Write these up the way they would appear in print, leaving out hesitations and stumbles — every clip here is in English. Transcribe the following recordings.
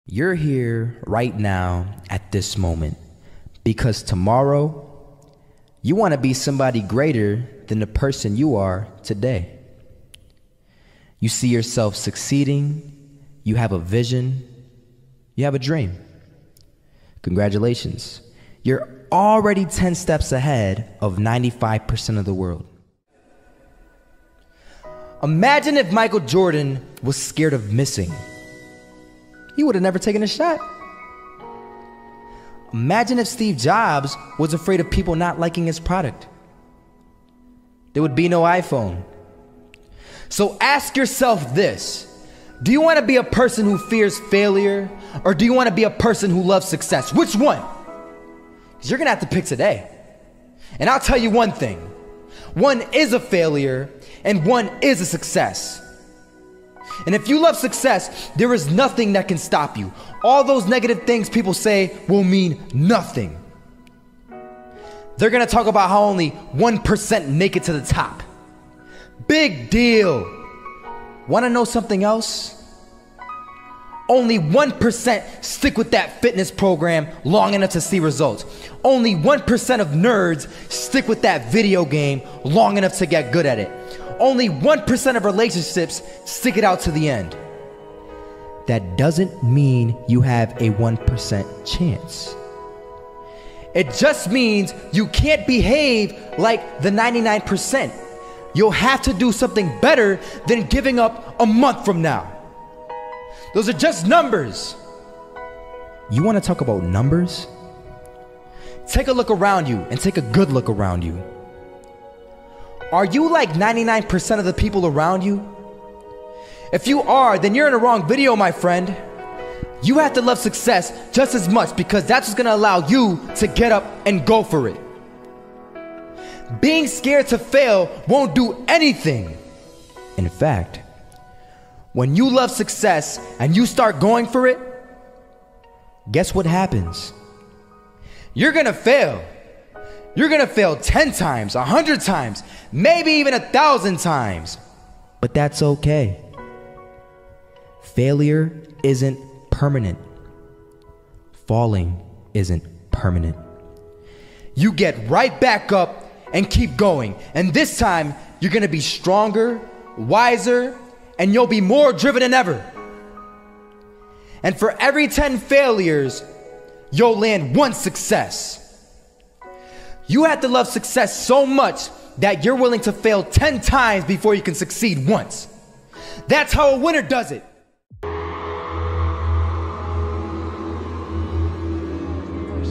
You're here right now at this moment because tomorrow you want to be somebody greater than the person you are today. You see yourself succeeding, you have a vision, you have a dream. Congratulations. You're already 10 steps ahead of 95% of the world. Imagine if Michael Jordan was scared of missing. He would have never taken a shot. Imagine if Steve Jobs was afraid of people not liking his product. There would be no iPhone. So ask yourself this: do you want to be a person who fears failure, or do you want to be a person who loves success? Which one? Because you're going to have to pick today. And I'll tell you one thing: one is a failure and one is a success. And if you love success, there is nothing that can stop you. All those negative things people say will mean nothing. They're gonna talk about how only 1% make it to the top. Big deal. Wanna know something else? Only 1% stick with that fitness program long enough to see results. Only 1% of nerds stick with that video game long enough to get good at it. Only 1% of relationships stick it out to the end. That doesn't mean you have a 1% chance. It just means you can't behave like the 99%. You'll have to do something better than giving up a month from now. Those are just numbers. You want to talk about numbers? Take a look around you and take a good look around you. Are you like 99% of the people around you? If you are, then you're in the wrong video, my friend. You have to love success just as much, because that's what's gonna allow you to get up and go for it. Being scared to fail won't do anything. In fact, when you love success and you start going for it, guess what happens? You're gonna fail. You're gonna fail 10 times, 100 times, maybe even 1,000 times. But that's okay. Failure isn't permanent. Falling isn't permanent. You get right back up and keep going. And this time, you're gonna be stronger, wiser, and you'll be more driven than ever. And for every 10 failures, you'll land one success. You have to love success so much that you're willing to fail 10 times before you can succeed once. That's how a winner does it. First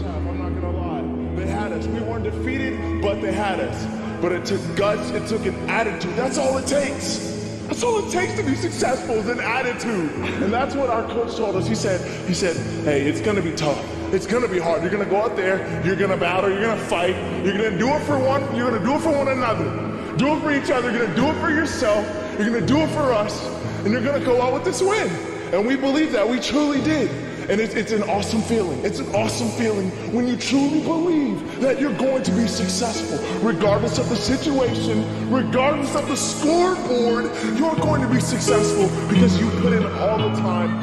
half, I'm not gonna lie. They had us. We weren't defeated, but they had us. But it took guts, it took an attitude. That's all it takes. That's all it takes to be successful, is an attitude. And that's what our coach told us. He said, hey, it's gonna be tough. It's gonna be hard. You're gonna go out there, you're gonna battle, you're gonna fight, you're gonna do it for one, you're gonna do it for one another. Do it for each other, you're gonna do it for yourself, you're gonna do it for us, and you're gonna go out with this win. And we believe that, we truly did. And it's an awesome feeling. It's an awesome feeling when you truly believe that you're going to be successful. Regardless of the situation, regardless of the scoreboard, you're going to be successful because you put in all the time.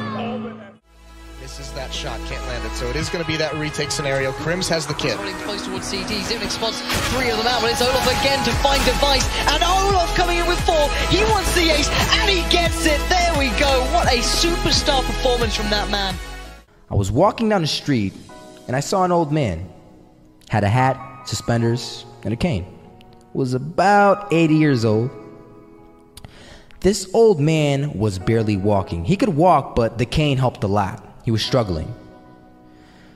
Misses that shot, can't land it, so it is going to be that retake scenario. Crims has the kid. Running close towards CT, Zivnik spots 3 of them out, but it's Olaf again to find Device, and Olaf coming in with 4. He wants the ace, and he gets it. There we go. What a superstar performance from that man. I was walking down the street and I saw an old man. Had a hat, suspenders, and a cane. Was about 80 years old. This old man was barely walking. He could walk, but the cane helped a lot. He was struggling.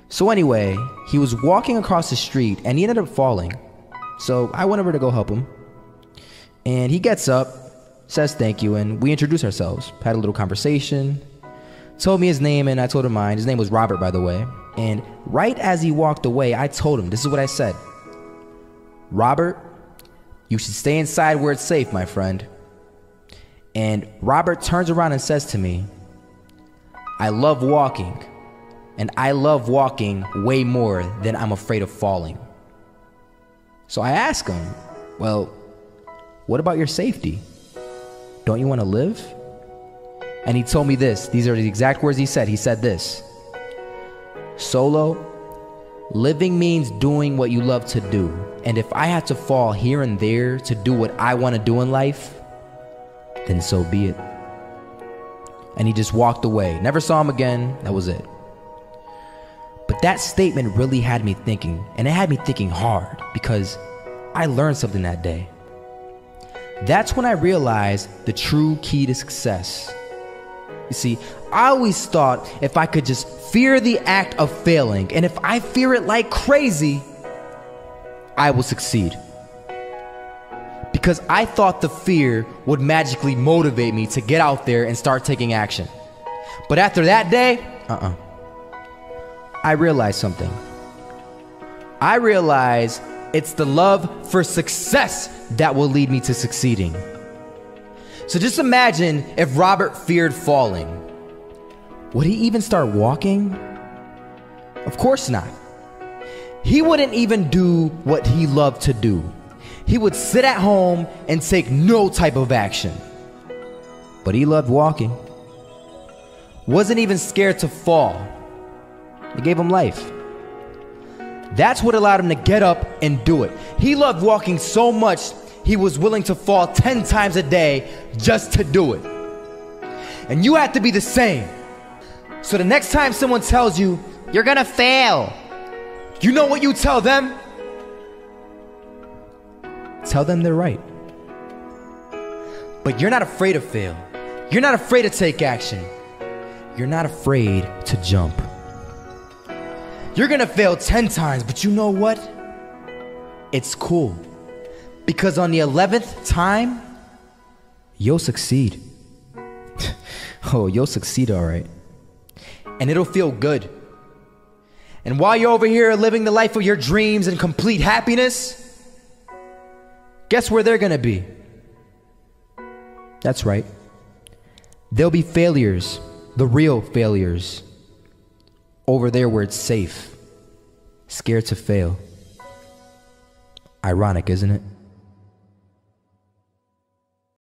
So anyway, he was walking across the street and he ended up falling. So I went over to go help him. And he gets up, says thank you, and we introduced ourselves. Had a little conversation. Told me his name and I told him mine. His name was Robert, by the way. And right as he walked away, I told him, this is what I said: Robert, you should stay inside where it's safe, my friend. And Robert turns around and says to me, I love walking, and I love walking way more than I'm afraid of falling. So I asked him, well, what about your safety? Don't you want to live? And he told me this. These are the exact words he said. He said this: Solo, living means doing what you love to do. And if I had to fall here and there to do what I want to do in life, then so be it. And he just walked away. Never saw him again. That was it. But that statement really had me thinking, and it had me thinking hard, because I learned something that day. That's when I realized the true key to success. You see, I always thought if I could just fear the act of failing, and if I fear it like crazy, I will succeed. Because I thought the fear would magically motivate me to get out there and start taking action. But after that day, I realized something. I realized it's the love for success that will lead me to succeeding. So just imagine if Robert feared falling. Would he even start walking? Of course not. He wouldn't even do what he loved to do. He would sit at home and take no type of action. But he loved walking. Wasn't even scared to fall. It gave him life. That's what allowed him to get up and do it. He loved walking so much, he was willing to fall 10 times a day just to do it. And you have to be the same. So the next time someone tells you, you're gonna fail, you know what you tell them? Tell them they're right. But you're not afraid to fail. You're not afraid to take action. You're not afraid to jump. You're gonna fail 10 times, but you know what? It's cool. Because on the 11th time, you'll succeed. Oh, you'll succeed, all right. And it'll feel good. And while you're over here living the life of your dreams and complete happiness, guess where they're gonna be? That's right. They'll be failures, the real failures. Over there where it's safe, scared to fail. Ironic, isn't it?